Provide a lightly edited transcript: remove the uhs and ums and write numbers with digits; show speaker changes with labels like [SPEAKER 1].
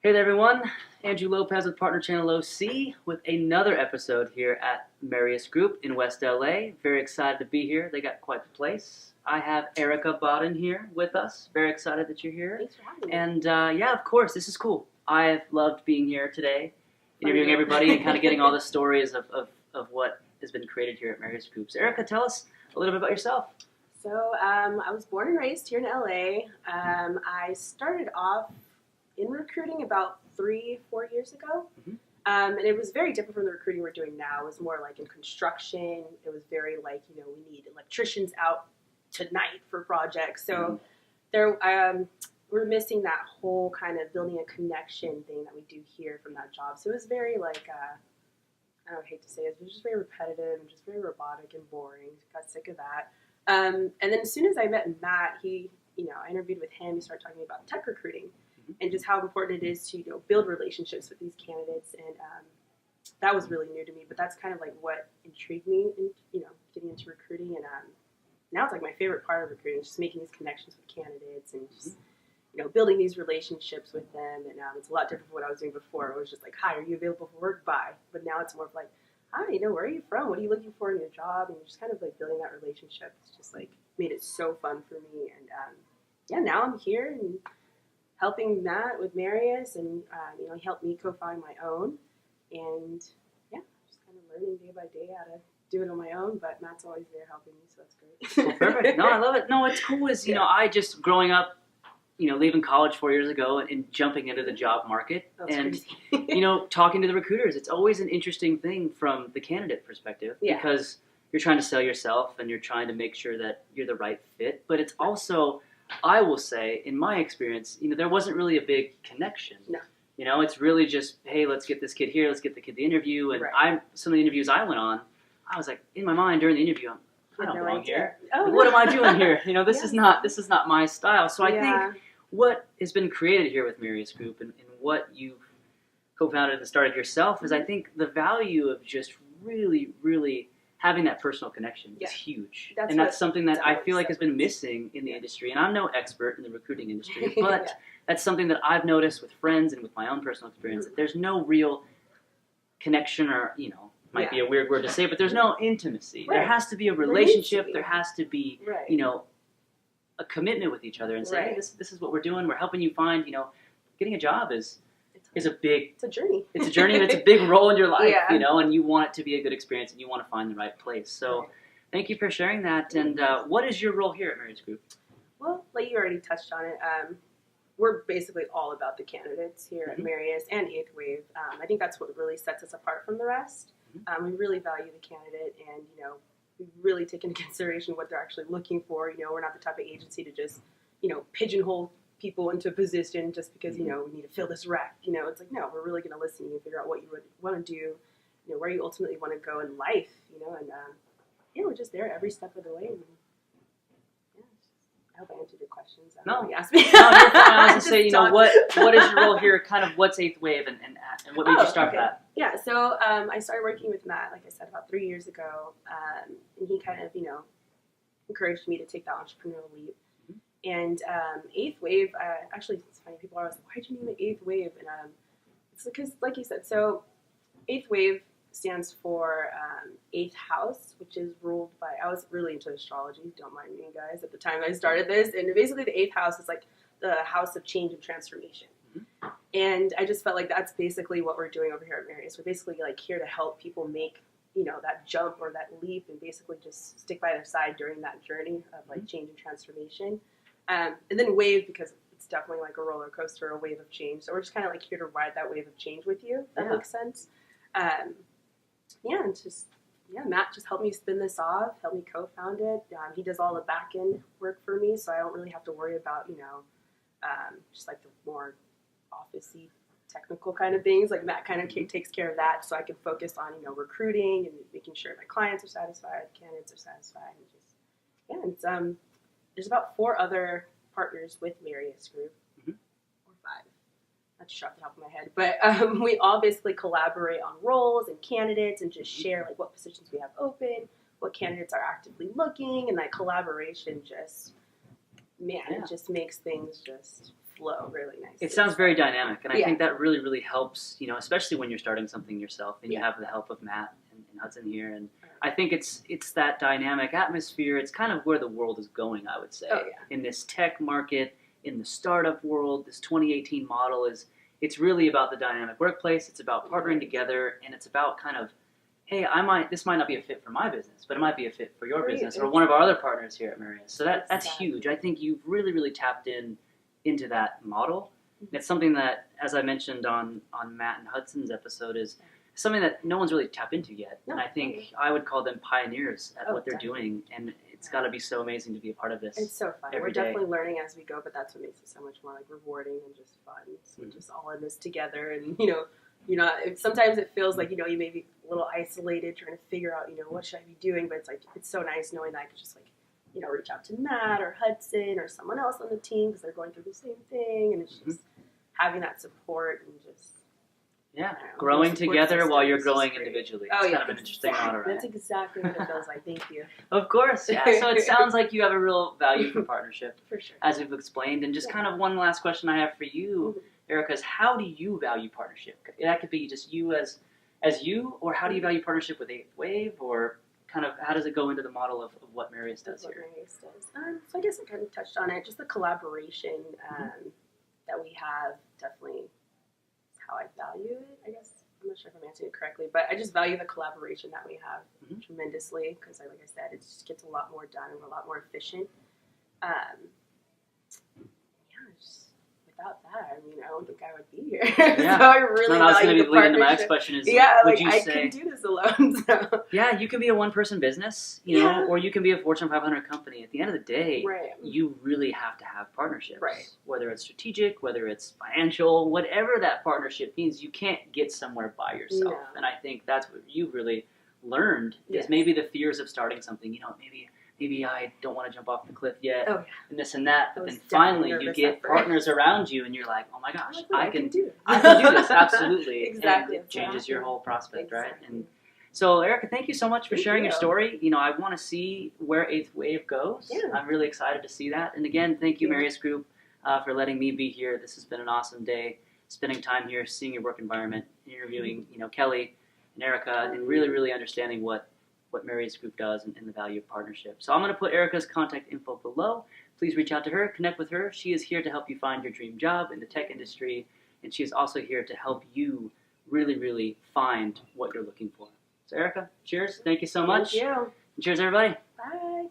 [SPEAKER 1] Hey there, everyone. Andrew Lopez with Partner Channel OC with another episode here at Marius Group in West LA. Very excited to be here. They got quite the place. I have Erica Bodden here with us. Very excited that you're here.
[SPEAKER 2] Thanks for having me.
[SPEAKER 1] And yeah, of course, this is cool. I've loved being here today, interviewing everybody and kind of getting all the stories of what has been created here at Marius Group. So Erica, tell us a little bit about yourself.
[SPEAKER 2] So I was born and raised here in LA. I started off in recruiting about 3-4 years ago.
[SPEAKER 1] Mm-hmm.
[SPEAKER 2] And it was very different from the recruiting we're doing now. It was more like in construction. It was very like, we need electricians out tonight for projects. So we're missing that whole kind of building a connection thing that we do here from that job. So it was very like, I hate to say it, was just very repetitive and just very robotic and boring. Got sick of that. And then as soon as I met Matt, I interviewed with him. He started talking about tech recruiting and just how important it is to build relationships with these candidates. And that was really new to me. But that's kind of like what intrigued me in getting into recruiting. And now it's like my favorite part of recruiting, just making these connections with candidates and just building these relationships with them. And it's a lot different from what I was doing before. It was just like, hi, are you available for work? Bye. But now it's more of like, hi, where are you from? What are you looking for in your job? And just kind of like building that relationship. It's just like made it so fun for me. And now I'm here and helping Matt with Marius, and he helped me co-found my own. And yeah, just kind of learning day by day how to do it on my own. But Matt's always there helping me, so that's great.
[SPEAKER 1] Well, perfect. No, I love it. No, what's cool is I just growing up, leaving college 4 years ago and jumping into the job market and, talking to the recruiters. It's always an interesting thing from the candidate perspective because you're trying to sell yourself and you're trying to make sure that you're the right fit. But it's also, I will say, in my experience, there wasn't really a big connection.
[SPEAKER 2] No.
[SPEAKER 1] It's really just, hey, let's get this kid here, let's get the kid the interview. And some of the interviews I went on, I was like, in my mind during the interview, I don't belong here.
[SPEAKER 2] Oh,
[SPEAKER 1] what am I doing here? This is not my style. So I think what has been created here with Marius Group and what you've co-founded and started yourself is I think the value of just really, really having that personal connection is huge. That's something that I feel like has been missing in the industry. And I'm no expert in the recruiting industry, but that's something that I've noticed with friends and with my own personal experience, that there's no real connection or, might be a weird word to say, but there's no intimacy. There has to be a relationship. There has to be, a commitment with each other and say, hey, this is what we're doing. We're helping you find, getting a job is a big...
[SPEAKER 2] It's a journey.
[SPEAKER 1] It's a journey and it's a big role in your life, and you want it to be a good experience and you want to find the right place. So thank you for sharing that. And what is your role here at Marius Group?
[SPEAKER 2] Well, like you already touched on it, we're basically all about the candidates here at Marius and Eighth Wave. I think that's what really sets us apart from the rest. We really value the candidate and, we really take into consideration what they're actually looking for. We're not the type of agency to just, pigeonhole people into a position just because, we need to fill this rec. It's like, no, we're really going to listen to you and figure out what you would want to do, where you ultimately want to go in life, and we're just there every step of the way. And, I hope I answered your questions.
[SPEAKER 1] No,
[SPEAKER 2] you asked me.
[SPEAKER 1] No, you're fine. I was going to say, what is your role here? Kind of what's Eighth Wave and what made you start that?
[SPEAKER 2] Yeah, so I started working with Matt, like I said, about 3 years ago, and he kind of, encouraged me to take that entrepreneurial leap. And Eighth Wave, actually, it's funny, people are always like, why'd you name it Eighth Wave? And it's because, like you said, so Eighth Wave stands for Eighth House, which is ruled by, I was really into astrology, don't mind me, guys, at the time I started this, and basically the Eighth House is like the house of change and transformation. And I just felt like that's basically what we're doing over here at Marius. We're basically like here to help people make, that jump or that leap and basically just stick by their side during that journey of like change and transformation. And then wave, because it's definitely like a roller coaster, a wave of change. So we're just kind of like here to ride that wave of change with you, if that makes sense. And Matt just helped me spin this off, helped me co-found it. He does all the back end work for me, so I don't really have to worry about, just like the more office-y technical kind of things. Like Matt kind of takes care of that, so I can focus on, recruiting and making sure my clients are satisfied, candidates are satisfied, and just, there's about 4 other partners with Marius Group, or 5. Not sure off the top of my head, but we all basically collaborate on roles and candidates and just share like what positions we have open, what candidates are actively looking, and that collaboration just, it just makes things just flow really nicely.
[SPEAKER 1] It sounds very dynamic, and I
[SPEAKER 2] Yeah.
[SPEAKER 1] think that really, really helps, you know, especially when you're starting something yourself and you
[SPEAKER 2] Yeah.
[SPEAKER 1] have the help of Matt and Hudson here. And I think it's that dynamic atmosphere. It's kind of where the world is going, I would say.
[SPEAKER 2] Oh, yeah.
[SPEAKER 1] In this tech market, in the startup world, this 2018 model it's really about the dynamic workplace. It's about partnering together, and it's about kind of, hey, this might not be a fit for my business, but it might be a fit for your
[SPEAKER 2] Right,
[SPEAKER 1] business or one of our other partners here at Marius. So that's
[SPEAKER 2] Exactly.
[SPEAKER 1] huge. I think you've really, really tapped into that model. And it's something that, as I mentioned on Matt and Hudson's episode, is something that no one's really tapped into yet.
[SPEAKER 2] No,
[SPEAKER 1] And I think I would call them pioneers at what they're
[SPEAKER 2] definitely.
[SPEAKER 1] doing. And it's got to be so amazing to be a part of this.
[SPEAKER 2] It's so fun.
[SPEAKER 1] every
[SPEAKER 2] We're
[SPEAKER 1] day.
[SPEAKER 2] definitely learning as we go, but that's what makes it so much more like rewarding and just fun. So we're just all in this together, and sometimes it feels like you may be a little isolated trying to figure out what should I be doing, but it's so nice knowing that I could just reach out to Matt or Hudson or someone else on the team because they're going through the same thing, and it's just having that support and just
[SPEAKER 1] growing together while you're growing
[SPEAKER 2] great.
[SPEAKER 1] individually.
[SPEAKER 2] Oh,
[SPEAKER 1] It's
[SPEAKER 2] yeah,
[SPEAKER 1] kind of an interesting model, right?
[SPEAKER 2] That's exactly what it feels like. Thank you.
[SPEAKER 1] Of course, yeah. So it sounds like you have a real value for partnership,
[SPEAKER 2] For sure.
[SPEAKER 1] as we've explained. And just kind of one last question I have for you, Erica, is how do you value partnership? That could be just you as you, or how do you value partnership with Eighth Wave, or kind of how does it go into the model of what Marius does here?
[SPEAKER 2] So I guess I kind of touched on it. Just the collaboration that we have definitely is how I value it. I guess I'm not sure if I'm answering it correctly, but I just value the collaboration that we have tremendously because, like I said, it just gets a lot more done and we're a lot more efficient. Just without that, I don't think I would be here.
[SPEAKER 1] Yeah.
[SPEAKER 2] So I really
[SPEAKER 1] I was going
[SPEAKER 2] value
[SPEAKER 1] to
[SPEAKER 2] the
[SPEAKER 1] be leading to my
[SPEAKER 2] partnership.
[SPEAKER 1] next question is,
[SPEAKER 2] Yeah,
[SPEAKER 1] would you
[SPEAKER 2] I
[SPEAKER 1] say,
[SPEAKER 2] couldn't do this alone. So.
[SPEAKER 1] yeah, you can be a one-person business, or you can be a Fortune 500 company. At the end of the day,
[SPEAKER 2] Right.
[SPEAKER 1] you really have to have partnerships.
[SPEAKER 2] Right.
[SPEAKER 1] Whether it's strategic, whether it's financial, whatever that partnership means, you can't get somewhere by yourself.
[SPEAKER 2] No.
[SPEAKER 1] And I think that's what you've really learned is
[SPEAKER 2] Yes.
[SPEAKER 1] maybe the fears of starting something. Maybe I don't want to jump off the cliff yet,
[SPEAKER 2] Oh, yeah.
[SPEAKER 1] and this and that. But
[SPEAKER 2] I was
[SPEAKER 1] then finally,
[SPEAKER 2] definitely
[SPEAKER 1] you
[SPEAKER 2] nervous
[SPEAKER 1] get
[SPEAKER 2] at first.
[SPEAKER 1] partners around you, and you're like, oh my gosh, I can
[SPEAKER 2] do this.
[SPEAKER 1] I can do this, absolutely.
[SPEAKER 2] Exactly.
[SPEAKER 1] And it changes your whole prospect, right?
[SPEAKER 2] Exactly.
[SPEAKER 1] And so, Erica, thank you so much for
[SPEAKER 2] Thank
[SPEAKER 1] sharing your
[SPEAKER 2] you.
[SPEAKER 1] story. I want to see where Eighth Wave goes.
[SPEAKER 2] Yeah.
[SPEAKER 1] I'm really excited to see that. And again, thank you,
[SPEAKER 2] Yeah.
[SPEAKER 1] Marius Group, for letting me be here. This has been an awesome day, spending time here, seeing your work environment, interviewing, Kelly and Erica, and really, really understanding what Marius Group does and the value of partnership. So I'm going to put Erica's contact info below. Please reach out to her, connect with her. She is here to help you find your dream job in the tech industry, and she is also here to help you really, really find what you're looking for. So Erica, cheers. Thank you so much.
[SPEAKER 2] Thank you.
[SPEAKER 1] And cheers, everybody.
[SPEAKER 2] Bye.